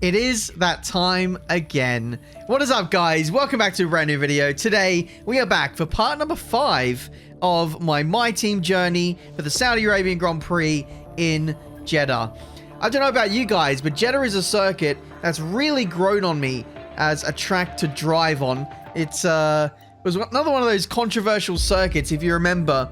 It is that time again. What is up, guys? Welcome back to a brand new video. Today, we are back for part number 5 of my team journey for the Saudi Arabian Grand Prix in Jeddah. I don't know about you guys, but Jeddah is a circuit that's really grown on me as a track to drive on. It was another one of those controversial circuits. If you remember,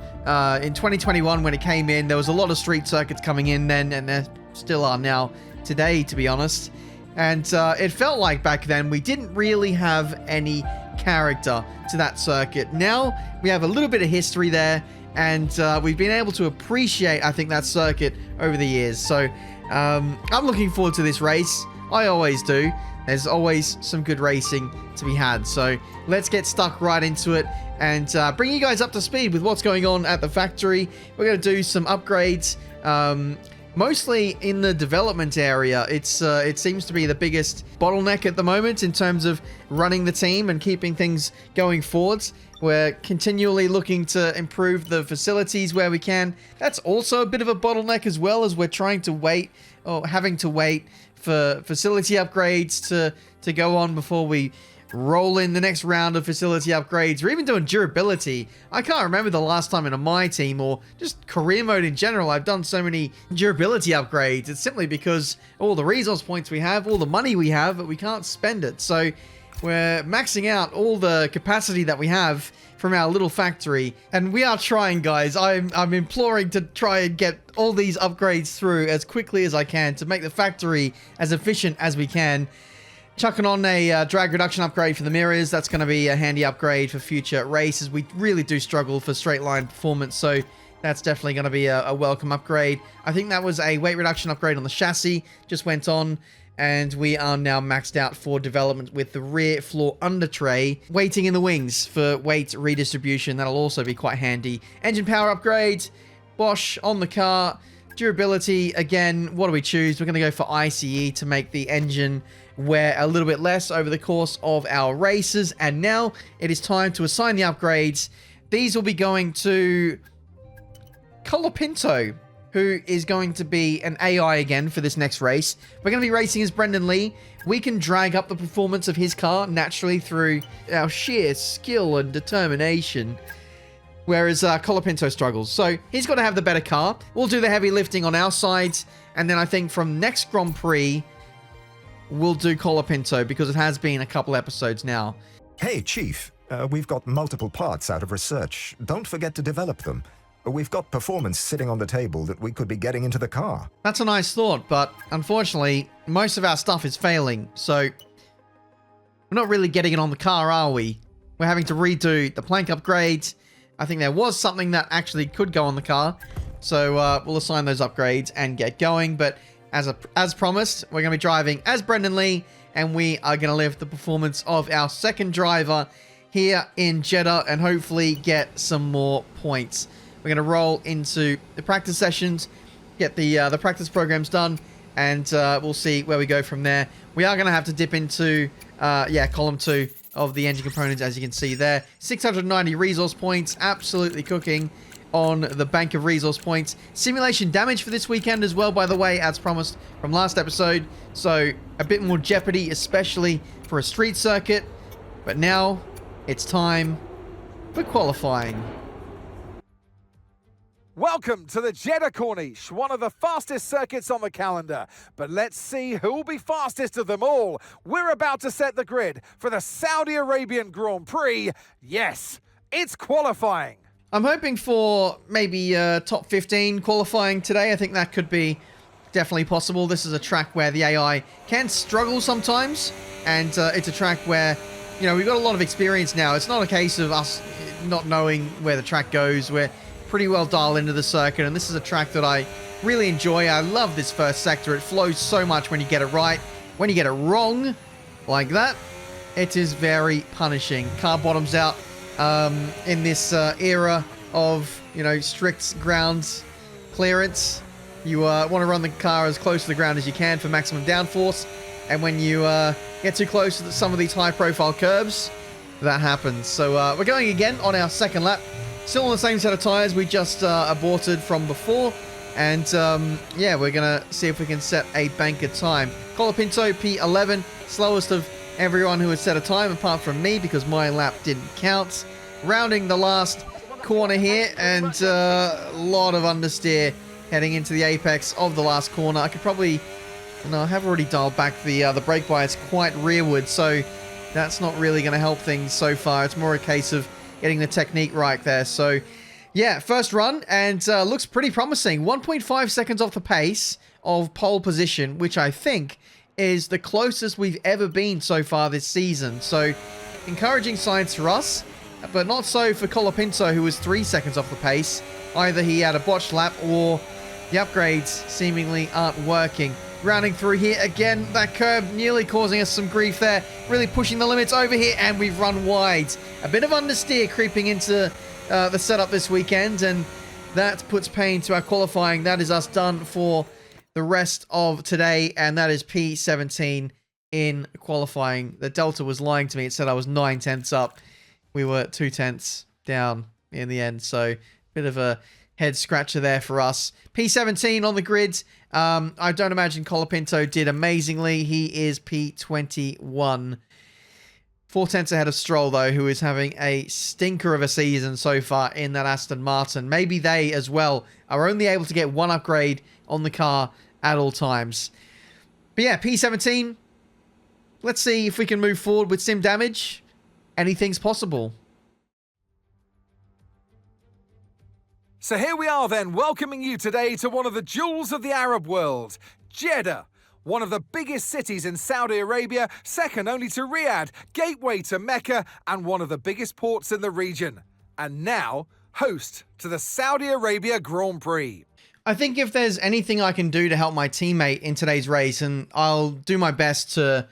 in 2021 when it came in, there was a lot of street circuits coming in then, and there still are now today, to be honest. And it felt like back then we didn't really have any character to that circuit. Now we have a little bit of history there, and we've been able to appreciate, I think, that circuit over the years. So I'm looking forward to this race. I always do. There's always some good racing to be had. So let's get stuck right into it and bring you guys up to speed with what's going on at the factory. We're going to do some upgrades. Mostly in the development area. It seems to be the biggest bottleneck at the moment in terms of running the team and keeping things going forwards. We're continually looking to improve the facilities where we can. That's also a bit of a bottleneck, as well as we're trying to wait, or having to wait for facility upgrades to go on before we roll in the next round of facility upgrades, or even doing durability. I can't remember the last time in my team, or just career mode in general, I've done so many durability upgrades. It's simply because all the resource points we have, all the money we have, but we can't spend it. So we're maxing out all the capacity that we have from our little factory, and we are trying, guys. I'm imploring to try and get all these upgrades through as quickly as I can to make the factory as efficient as we can. Chucking on a drag reduction upgrade for the mirrors. That's going to be a handy upgrade for future races. We really do struggle for straight line performance, so that's definitely going to be a welcome upgrade. I think that was a weight reduction upgrade on the chassis, just went on, and we are now maxed out for development with the rear floor under tray. Waiting in the wings for weight redistribution. That'll also be quite handy. Engine power upgrade. Bosch on the car. Durability, again, what do we choose? We're going to go for ICE to make the engine wear a little bit less over the course of our races. And now it is time to assign the upgrades. These will be going to Colapinto, who is going to be an AI again for this next race. We're going to be racing as Brendan Lee. We can drag up the performance of his car naturally through our sheer skill and determination, whereas Colapinto struggles. So he's got to have the better car. We'll do the heavy lifting on our side, and then I think from next Grand Prix, we'll do Colapinto, because it has been a couple episodes now. Hey, Chief. We've got multiple parts out of research. Don't forget to develop them. We've got performance sitting on the table that we could be getting into the car. That's a nice thought, but unfortunately, most of our stuff is failing, so we're not really getting it on the car, are we? We're having to redo the plank upgrades. I think there was something that actually could go on the car, so we'll assign those upgrades and get going. But as promised, we're going to be driving as Brendan Lee, and we are going to lift the performance of our second driver here in Jeddah and hopefully get some more points. We're going to roll into the practice sessions, get the practice programs done, and we'll see where we go from there. We are going to have to dip into, column 2 of the engine components, as you can see there. 690 resource points, absolutely cooking on the bank of resource points. Simulation damage for this weekend as well, by the way, as promised from last episode. So a bit more jeopardy, especially for a street circuit. But now it's time for qualifying. Welcome to the Jeddah Corniche, one of the fastest circuits on the calendar. But let's see who'll be fastest of them all. We're about to set the grid for the Saudi Arabian Grand Prix. Yes, it's qualifying. I'm hoping for maybe top 15 qualifying today. I think that could be definitely possible. This is a track where the AI can struggle sometimes, and it's a track where, you know, we've got a lot of experience now. It's not a case of us not knowing where the track goes. We're pretty well dialed into the circuit, and this is a track that I really enjoy. I love this first sector. It flows so much when you get it right. When you get it wrong, like that, it is very punishing. Car bottoms out in this era of, you know, strict ground clearance. You want to run the car as close to the ground as you can for maximum downforce, and when you get too close to some of these high-profile curves, that happens. So we're going again on our second lap. Still on the same set of tires we just aborted from before. And yeah, we're going to see if we can set a banker time. Colapinto, P11, slowest of everyone who has set a time apart from me because my lap didn't count. Rounding the last corner here, and a lot of understeer heading into the apex of the last corner. I could probably... No, I have already dialed back the brake bias quite rearward, so that's not really going to help things so far. It's more a case of getting the technique right there. So, yeah, first run, and looks pretty promising. 1.5 seconds off the pace of pole position, which I think is the closest we've ever been so far this season. So, encouraging signs for us, but not so for Colapinto, who was 3 seconds off the pace. Either he had a botched lap or the upgrades seemingly aren't working. Rounding through here again, that curb nearly causing us some grief there. Really pushing the limits over here, and we've run wide. A bit of understeer creeping into the setup this weekend, and that puts pain to our qualifying. That is us done for the rest of today, and that is P17 in qualifying. The Delta was lying to me. It said I was 9 tenths up. We were 2 tenths down in the end, so bit of a head scratcher there for us. P17 on the grid. I don't imagine Colapinto did amazingly. He is P21. 4 tenths ahead of Stroll, though, who is having a stinker of a season so far in that Aston Martin. Maybe they, as well, are only able to get one upgrade on the car at all times. But yeah, P17. Let's see if we can move forward with sim damage. Anything's possible. So here we are then, welcoming you today to one of the jewels of the Arab world, Jeddah. One of the biggest cities in Saudi Arabia, second only to Riyadh, gateway to Mecca, and one of the biggest ports in the region. And now, host to the Saudi Arabia Grand Prix. I think if there's anything I can do to help my teammate in today's race, and I'll do my best to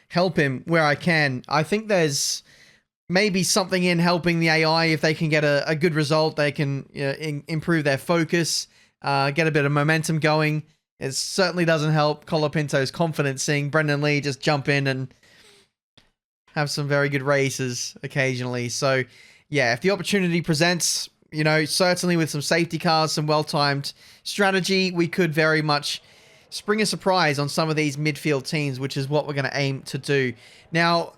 help him where I can, I think there's maybe something in helping the AI. If they can get a good result, they can improve their focus, get a bit of momentum going. It certainly doesn't help Colapinto's confidence seeing Brendan Lee just jump in and have some very good races occasionally. So, yeah, if the opportunity presents, certainly with some safety cars, some well-timed strategy, we could very much spring a surprise on some of these midfield teams, which is what we're going to aim to do. Now,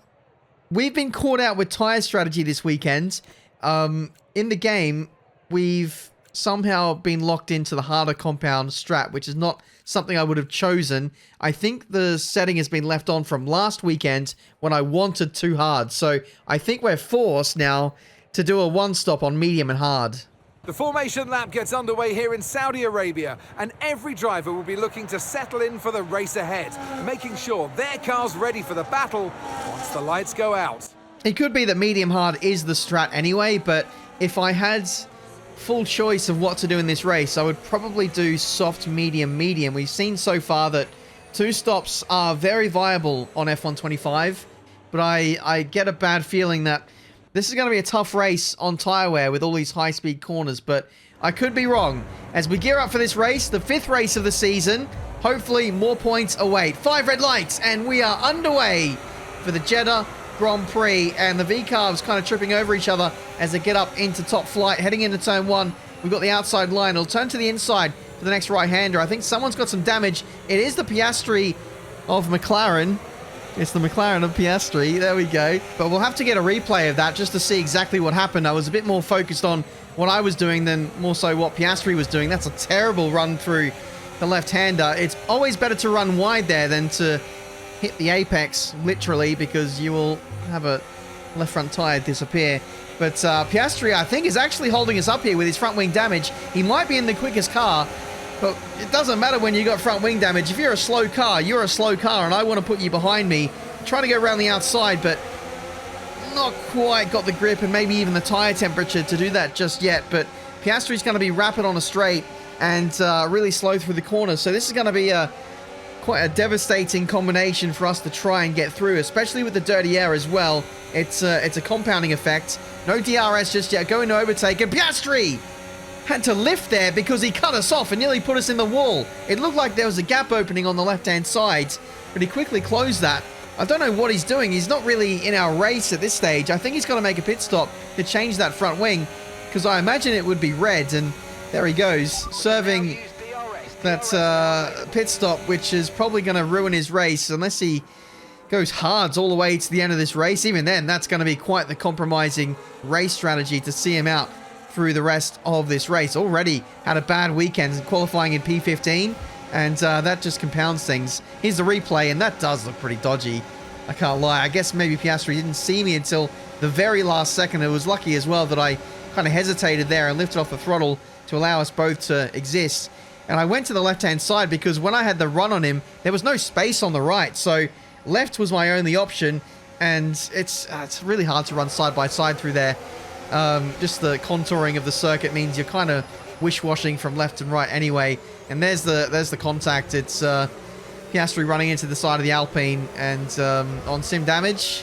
we've been caught out with tyre strategy this weekend. In the game, we've somehow been locked into the harder compound strat, which is not something I would have chosen. I think the setting has been left on from last weekend when I wanted too hard. So I think we're forced now to do a one-stop on medium and hard. The formation lap gets underway here in Saudi Arabia, and every driver will be looking to settle in for the race ahead, making sure their car's ready for the battle once the lights go out. It could be that medium hard is the strat anyway, but if I had full choice of what to do in this race, I would probably do soft, medium, medium. We've seen so far that 2 stops are very viable on F125, but I get a bad feeling that this is going to be a tough race on tyre wear with all these high-speed corners, but I could be wrong. As we gear up for this race, the 5th race of the season, hopefully more points await. 5 red lights, and we are underway for the Jeddah Grand Prix, and the V-Carbs kind of tripping over each other as they get up into top flight. Heading into turn 1, we've got the outside line. It'll turn to the inside for the next right-hander. I think someone's got some damage. It is the Piastri of McLaren. It's the McLaren of Piastri. There we go. But we'll have to get a replay of that just to see exactly what happened. I was a bit more focused on what I was doing than more so what Piastri was doing. That's a terrible run through the left-hander. It's always better to run wide there than to hit the apex, literally, because you will have a left front tire disappear. But Piastri, I think, is actually holding us up here with his front wing damage. He might be in the quickest car, but it doesn't matter when you got front wing damage. If you're a slow car, you're a slow car, and I want to put you behind me. Trying to go around the outside, but not quite got the grip and maybe even the tire temperature to do that just yet. But Piastri's going to be rapid on a straight and really slow through the corners. So this is going to be quite a devastating combination for us to try and get through, especially with the dirty air as well. It's a compounding effect. No DRS just yet. Going to overtake, and Piastri had to lift there because he cut us off and nearly put us in the wall. It looked like there was a gap opening on the left-hand side, but he quickly closed that. I don't know what he's doing. He's not really in our race at this stage. I think he's got to make a pit stop to change that front wing, because I imagine it would be red, and there he goes, serving that pit stop, which is probably going to ruin his race unless he goes hards all the way to the end of this race. Even then, that's going to be quite the compromising race strategy to see him out through the rest of this race. Already had a bad weekend qualifying in P15, and that just compounds things. Here's the replay, and that does look pretty dodgy. I can't lie. I guess maybe Piastri didn't see me until the very last second. It was lucky as well that I kind of hesitated there and lifted off the throttle to allow us both to exist. And I went to the left-hand side because when I had the run on him, there was no space on the right. So left was my only option, and it's really hard to run side by side through there. Just the contouring of the circuit means you're kind of wish-washing from left and right anyway. And there's the contact. It's Piastri running into the side of the Alpine, and on sim damage,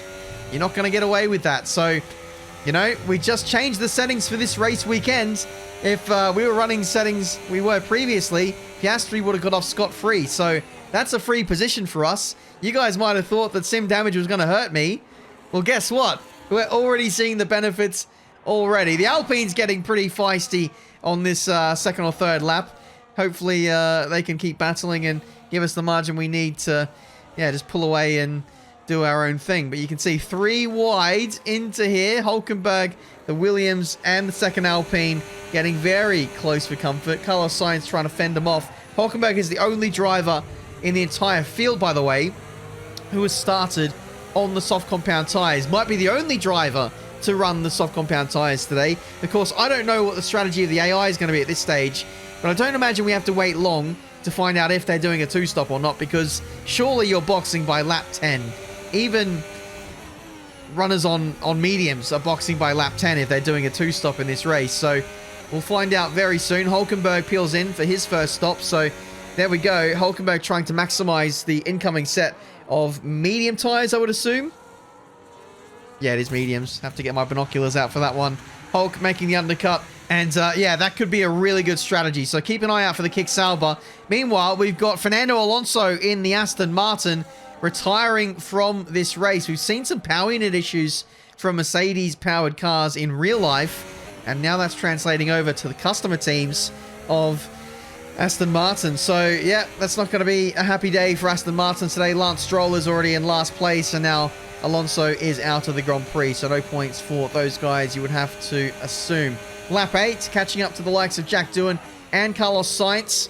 you're not going to get away with that. So, you know, we just changed the settings for this race weekend. If we were running settings we were previously, Piastri would have got off scot-free. So that's a free position for us. You guys might have thought that sim damage was going to hurt me. Well, guess what? We're already seeing the benefits already. The Alpine's getting pretty feisty on this second or third lap. Hopefully they can keep battling and give us the margin we need to, yeah, just pull away and do our own thing. But you can see 3 wide into here. Hülkenberg, the Williams, and the second Alpine getting very close for comfort. Carlos Sainz trying to fend them off. Hülkenberg is the only driver in the entire field, by the way, who has started on the soft compound tyres. Might be the only driver to run the soft compound tyres today. Of course, I don't know what the strategy of the AI is going to be at this stage, but I don't imagine we have to wait long to find out if they're doing a 2-stop or not, because surely you're boxing by lap 10. Even runners on mediums are boxing by lap 10 if they're doing a 2-stop in this race. So we'll find out very soon. Hülkenberg peels in for his first stop. So there we go. Hülkenberg trying to maximize the incoming set of medium tires, I would assume. Yeah, it is mediums. Have to get my binoculars out for that one. Hulk making the undercut. And yeah, that could be a really good strategy. So keep an eye out for the kick Sauber. Meanwhile, we've got Fernando Alonso in the Aston Martin retiring from this race. We've seen some power unit issues from Mercedes-powered cars in real life, and now that's translating over to the customer teams of Aston Martin. So, yeah, that's not going to be a happy day for Aston Martin today. Lance Stroll is already in last place, and now Alonso is out of the Grand Prix, so no points for those guys, you would have to assume. Lap 8, catching up to the likes of Jack Doohan and Carlos Sainz.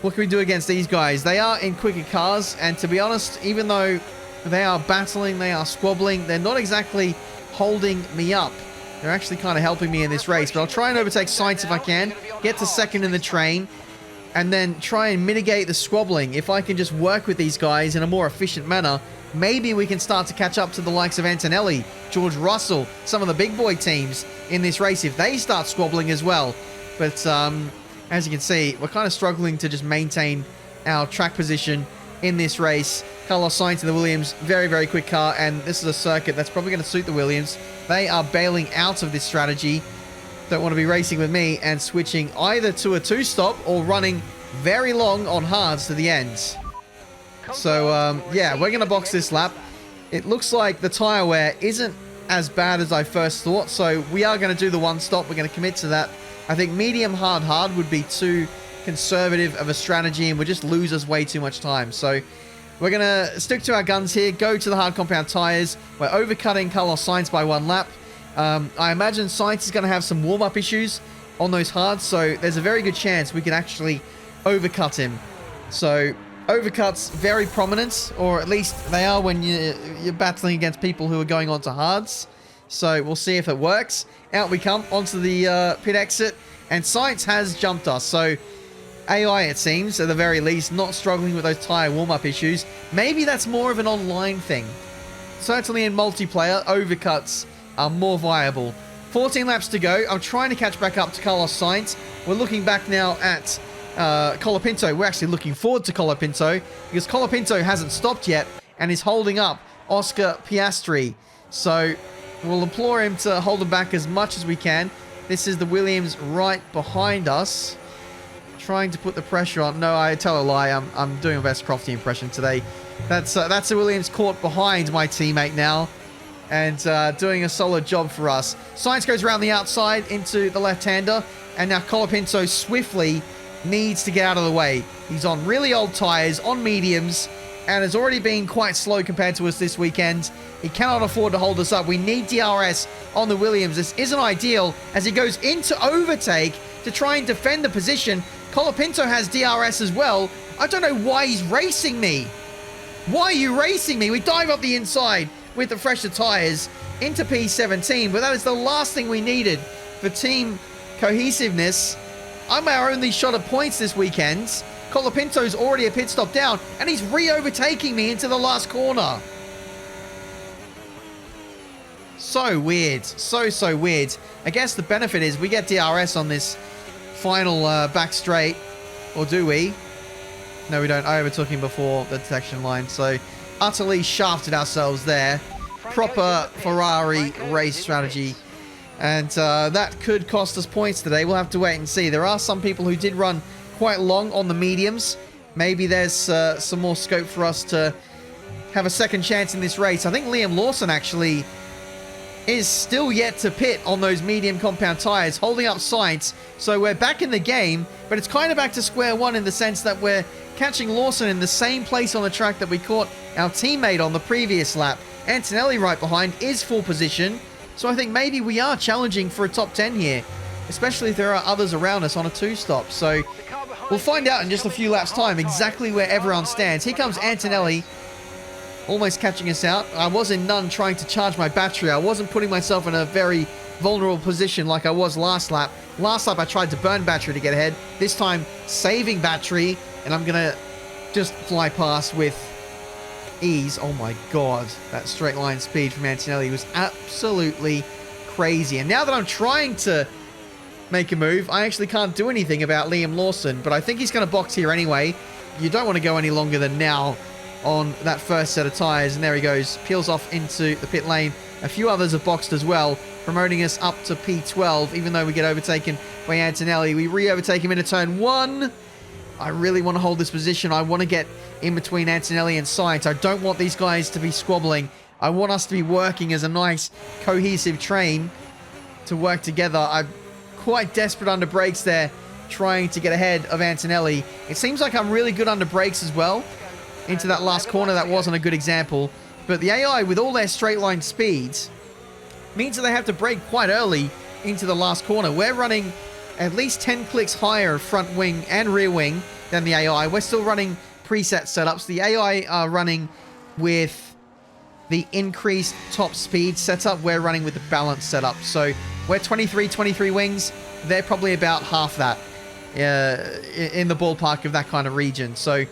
What can we do against these guys? They are in quicker cars, and to be honest, even though they are battling, they are squabbling, they're not exactly holding me up. They're actually kind of helping me in this race, but I'll try and overtake Sainz if I can, get to second in the train, and then try and mitigate the squabbling. If I can just work with these guys in a more efficient manner, maybe we can start to catch up to the likes of Antonelli, George Russell, some of the big boy teams in this race if they start squabbling as well. But as you can see, we're kind of struggling to just maintain our track position in this race. Carlos Sainz in the Williams, very, very quick car, and this is a circuit that's probably going to suit the Williams. They are bailing out of this strategy. Don't want to be racing with me and switching either to a 2-stop or running very long on hards to the ends. So, yeah, we're going to box this lap. It looks like the tyre wear isn't as bad as I first thought, so we are going to do the 1-stop. We're going to commit to that. I think medium hard would be too conservative of a strategy and would just lose us way too much time. So we're going to stick to our guns here, go to the hard compound tyres. We're overcutting Carlos Sainz by 1 lap. I imagine Sainz is going to have some warm-up issues on those hards, so there's a very good chance we can actually overcut him. So overcuts very prominent, or at least they are when you're battling against people who are going on to hards. So we'll see if it works. Out we come onto the pit exit, and Sainz has jumped us. So AI, it seems, at the very least, not struggling with those tyre warm-up issues. Maybe that's more of an online thing. Certainly in multiplayer, overcuts are more viable. 14 laps to go. I'm trying to catch back up to Carlos Sainz. We're looking back now at Colapinto. We're actually looking forward to Colapinto because Colapinto hasn't stopped yet and is holding up Oscar Piastri. So we'll implore him to hold him back as much as we can. This is the Williams right behind us, trying to put the pressure on. No, I tell a lie. I'm doing my best Crofty impression today. That's a Williams caught behind my teammate now, and doing a solid job for us. Sainz goes around the outside into the left-hander, and now Colapinto swiftly needs to get out of the way. He's on really old tyres, on mediums, and has already been quite slow compared to us this weekend. He cannot afford to hold us up. We need DRS on the Williams. This isn't ideal as he goes into overtake to try and defend the position. Colapinto has DRS as well. I don't know why he's racing me. Why are you racing me? We dive up the inside with the fresher tyres into P17, but that is the last thing we needed for team cohesiveness. I'm our only shot at points this weekend. Colapinto's already a pit stop down, and he's re-overtaking me into the last corner. So weird. So weird. I guess the benefit is we get DRS on this final back straight. Or do we? No, we don't. I overtook him before the detection line, so utterly shafted ourselves there. Proper Ferrari race strategy. And that could cost us points today. We'll have to wait and see. There are some people who did run quite long on the mediums. Maybe there's some more scope for us to have a second chance in this race. I think Liam Lawson actually is still yet to pit on those medium compound tires, holding up Sainz. So we're back in the game, but it's kind of back to square one in the sense that we're catching Lawson in the same place on the track that we caught our teammate on the previous lap. Antonelli right behind is full position. So I think maybe we are challenging for a top 10 here, especially if there are others around us on a two-stop. So we'll find out in just a few laps' time exactly where everyone stands. Here comes Antonelli, almost catching us out. I was in none trying to charge my battery. I wasn't putting myself in a very vulnerable position like I was last lap. Last lap I tried to burn battery to get ahead. This time saving battery, and I'm going to just fly past with ease. Oh my god, that straight line speed from Antonelli was absolutely crazy. And now that I'm trying to make a move, I actually can't do anything about Liam Lawson, but I think he's going to box here anyway. You don't want to go any longer than now on that first set of tyres, and there he goes, peels off into the pit lane. A few others have boxed as well, promoting us up to P12, even though we get overtaken by Antonelli. We re-overtake him into turn 1. I really want to hold this position. I want to get in between Antonelli and Sainz. I don't want these guys to be squabbling. I want us to be working as a nice, cohesive train to work together. I'm quite desperate under brakes there, trying to get ahead of Antonelli. It seems like I'm really good under brakes as well. Into that last corner, that wasn't a good example. But the AI, with all their straight line speeds, means that they have to brake quite early into the last corner. We're running at least 10 clicks higher front wing and rear wing than the AI. We're still running preset setups. The AI are running with the increased top speed setup. We're running with the balance setup. So we're 23 wings. They're probably about half that in the ballpark of that kind of region. So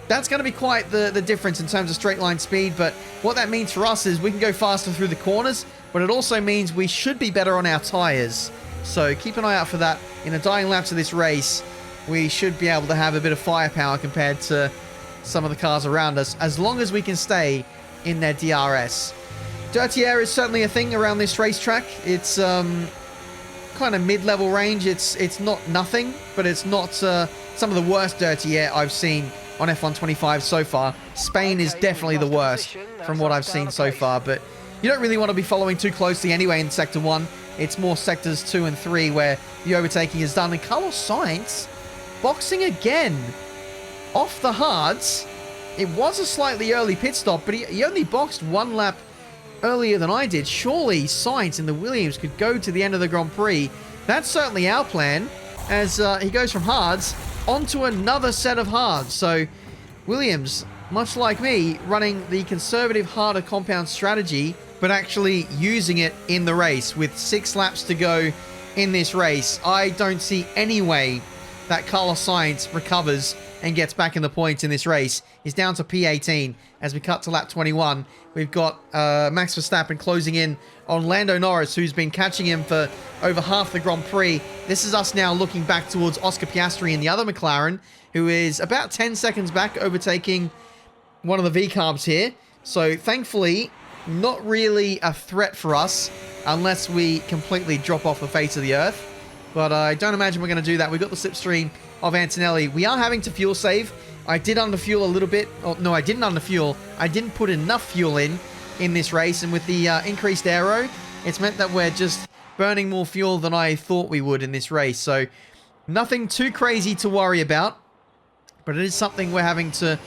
that's going to be quite the difference in terms of straight line speed. But what that means for us is we can go faster through the corners, but it also means we should be better on our tires. So keep an eye out for that. In the dying laps of this race, we should be able to have a bit of firepower compared to some of the cars around us, as long as we can stay in their DRS. Dirty air is certainly a thing around this racetrack. It's kind of mid-level range. It's not nothing, but it's not some of the worst dirty air I've seen on F125 so far. Spain is definitely the worst from what I've seen so far, but you don't really want to be following too closely anyway in Sector 1. It's more Sectors 2 and 3 where the overtaking is done. And Carlos Sainz boxing again off the hards. It was a slightly early pit stop, but he only boxed one lap earlier than I did. Surely Sainz in the Williams could go to the end of the Grand Prix. That's certainly our plan, as he goes from hards onto another set of hards. So Williams, much like me, running the conservative harder compound strategy, but actually using it in the race with 6 laps to go in this race. I don't see any way that Carlos Sainz recovers and gets back in the points in this race. He's down to P18 as we cut to lap 21. We've got Max Verstappen closing in on Lando Norris, who's been catching him for over half the Grand Prix. This is us now looking back towards Oscar Piastri in the other McLaren, who is about 10 seconds back, overtaking one of the V-Carbs here. So thankfully, not really a threat for us unless we completely drop off the face of the earth. But I don't imagine we're going to do that. We've got the slipstream of Antonelli. We are having to fuel save. I did underfuel a little bit. Oh, no, I didn't underfuel. I didn't put enough fuel in this race. And with the increased aero, it's meant that we're just burning more fuel than I thought we would in this race. So Nothing too crazy to worry about, but it is something we're having to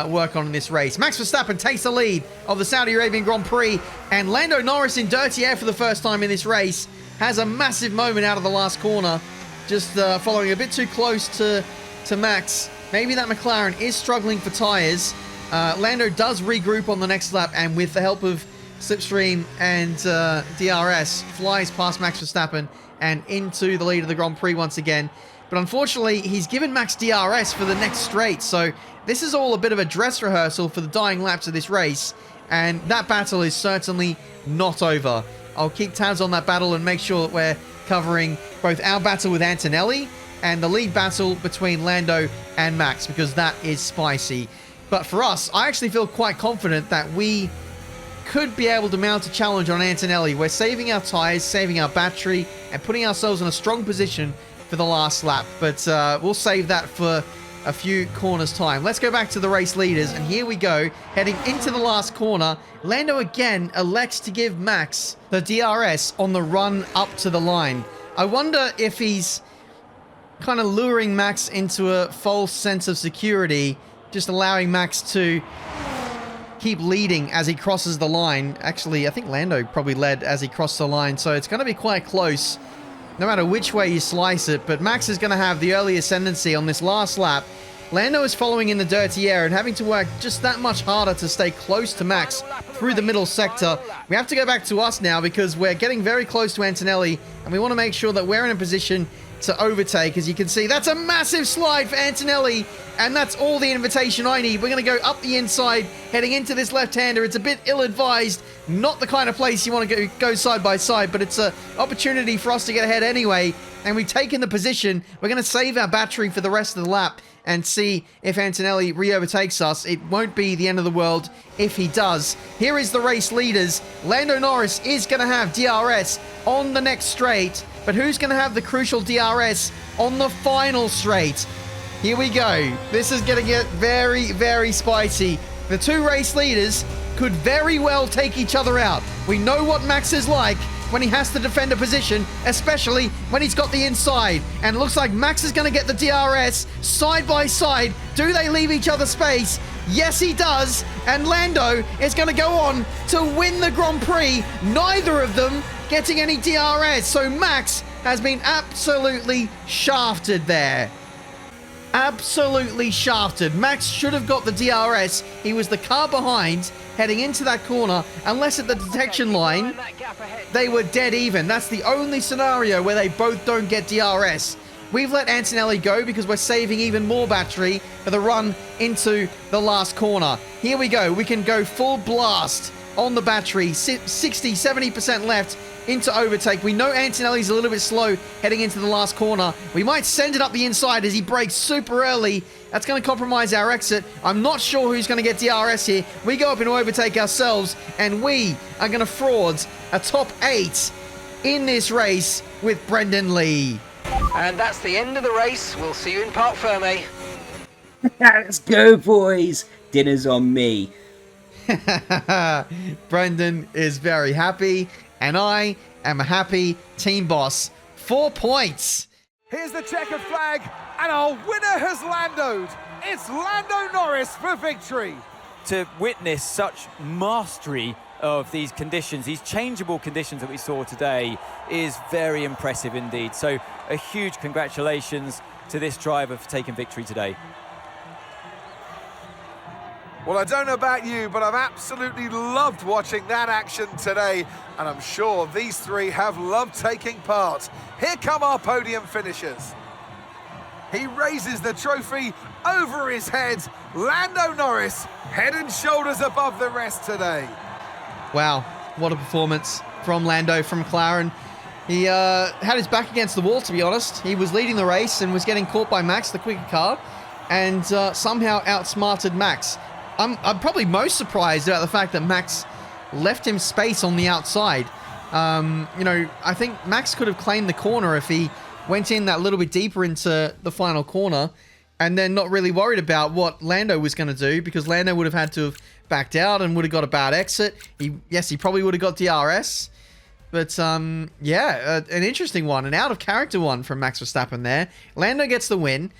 work on in this race. Max Verstappen takes the lead of the Saudi Arabian Grand Prix, and Lando Norris in dirty air for the first time in this race has a massive moment out of the last corner, just following a bit too close to Max. Maybe that McLaren is struggling for tyres. Lando does regroup on the next lap, and with the help of Slipstream and DRS, flies past Max Verstappen and into the lead of the Grand Prix once again. But unfortunately, he's given Max DRS for the next straight, so this is all a bit of a dress rehearsal for the dying laps of this race, and that battle is certainly not over. I'll keep tabs on that battle and make sure that we're covering both our battle with Antonelli and the lead battle between Lando and Max, because that is spicy. But for us, I actually feel quite confident that we could be able to mount a challenge on Antonelli. We're saving our tyres, saving our battery, and putting ourselves in a strong position for the last lap. But we'll save that for a few corners time. Let's go back to the race leaders, and here we go, heading into the last corner. Lando again elects to give Max the DRS on the run up to the line. I wonder if he's kind of luring Max into a false sense of security, just allowing Max to keep leading as he crosses the line. Actually, I think Lando probably led as he crossed the line, so it's going to be quite close no matter which way you slice it. But Max is going to have the early ascendancy on this last lap. Lando is following in the dirty air and having to work just that much harder to stay close to Max through the middle sector. We have to go back to us now because we're getting very close to Antonelli, and we want to make sure that we're in a position to overtake. As you can see, that's a massive slide for Antonelli, and that's all the invitation I need. We're going to go up the inside, heading into this left-hander. It's a bit ill-advised, not the kind of place you want to go side by side, but it's an opportunity for us to get ahead anyway, and we've taken the position. We're going to save our battery for the rest of the lap and see if Antonelli re-overtakes us. It won't be the end of the world if he does. Here is the race leaders. Lando Norris is going to have DRS on the next straight, but who's going to have the crucial DRS on the final straight? Here we go. This is going to get very, very spicy. The two race leaders could very well take each other out. We know what Max is like when he has to defend a position, especially when he's got the inside. And it looks like Max is going to get the DRS side by side. Do they leave each other space? Yes, he does. And Lando is going to go on to win the Grand Prix. Neither of them getting any DRS. So Max has been absolutely shafted there. Absolutely shafted. Max should have got the DRS. He was the car behind heading into that corner. Unless at the detection line, they were dead even. That's the only scenario where they both don't get DRS. We've let Antonelli go because we're saving even more battery for the run into the last corner. Here we go. We can go full blast on the battery. 60, 70% left into overtake. We know Antonelli's a little bit slow heading into the last corner. We might send it up the inside as he brakes super early. That's going to compromise our exit. I'm not sure who's going to get DRS here. We go up into overtake ourselves, and we are going to fraud a top 8 in this race with Brendan Lee. And that's the end of the race. We'll see you in Parc Fermé. Let's go, boys. Dinner's on me. Brendan is very happy, and I am a happy team boss. 4 points. Here's the checkered flag, and our winner has Landoed. It's Lando Norris for victory. To witness such mastery of these conditions, these changeable conditions that we saw today, is very impressive indeed. So a huge congratulations to this driver for taking victory today. Well, I don't know about you, but I've absolutely loved watching that action today, and I'm sure these three have loved taking part. Here come our podium finishers. He raises the trophy over his head. Lando Norris, head and shoulders above the rest today. Wow, what a performance from Lando from McLaren. He had his back against the wall, to be honest. He was leading the race and was getting caught by Max, the quicker car, and somehow outsmarted Max. I'm probably most surprised about the fact that Max left him space on the outside. You know, I think Max could have claimed the corner if he went in that little bit deeper into the final corner and then not really worried about what Lando was going to do, because Lando would have had to have backed out and would have got a bad exit. He probably would have got DRS. But, yeah, an interesting one. An out-of-character one from Max Verstappen there. Lando gets the win.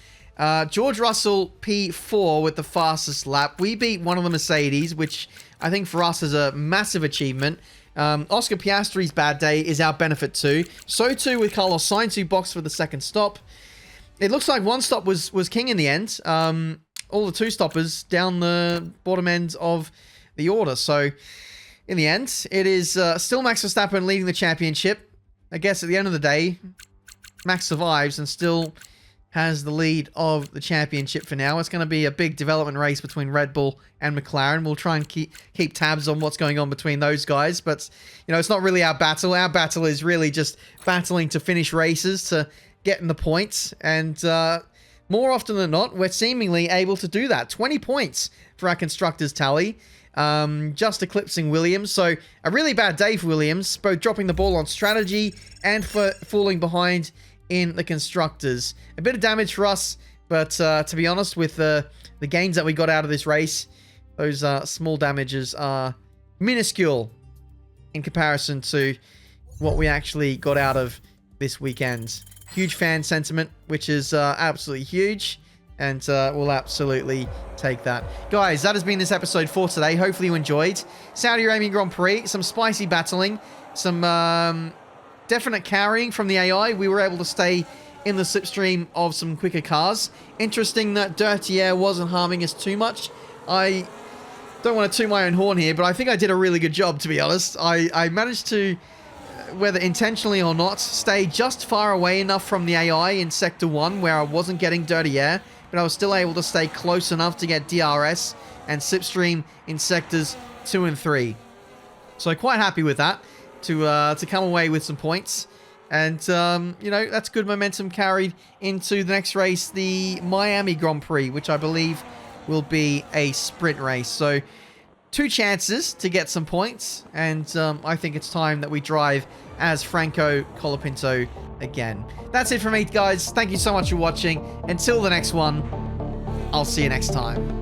George Russell, P4 with the fastest lap. We beat one of the Mercedes, which I think for us is a massive achievement. Oscar Piastri's bad day is our benefit too. So too with Carlos Sainz, who boxed for the second stop. It looks like one stop was king in the end. All the two stoppers down the bottom end of the order. So in the end, it is still Max Verstappen leading the championship. I guess at the end of the day, Max survives and still has the lead of the championship for now. It's going to be a big development race between Red Bull and McLaren. We'll try and keep tabs on what's going on between those guys. But, you know, it's not really our battle. Our battle is really just battling to finish races, to get in the points. And more often than not, we're seemingly able to do that. 20 points for our constructors tally. Just eclipsing Williams. So a really bad day for Williams, both dropping the ball on strategy and for falling behind in the constructors. A bit of damage for us, but to be honest, with the gains that we got out of this race, those small damages are minuscule in comparison to what we actually got out of this weekend. Huge fan sentiment, which is absolutely huge, and we'll absolutely take that. Guys, that has been this episode for today. Hopefully you enjoyed. Saudi Arabian Grand Prix, some spicy battling, some definite carrying from the AI. We were able to stay in the slipstream of some quicker cars. Interesting that dirty air wasn't harming us too much. I don't want to toot my own horn here, but I think I did a really good job, to be honest. I managed to, whether intentionally or not, stay just far away enough from the AI in Sector 1 where I wasn't getting dirty air, but I was still able to stay close enough to get DRS and slipstream in Sectors 2 and 3. So quite happy with that. To come away with some points. And, you know, that's good momentum carried into the next race, the Miami Grand Prix, which I believe will be a sprint race. So, 2 chances to get some points. And I think it's time that we drive as Franco Colapinto again. That's it from me, guys. Thank you so much for watching. Until the next one, I'll see you next time.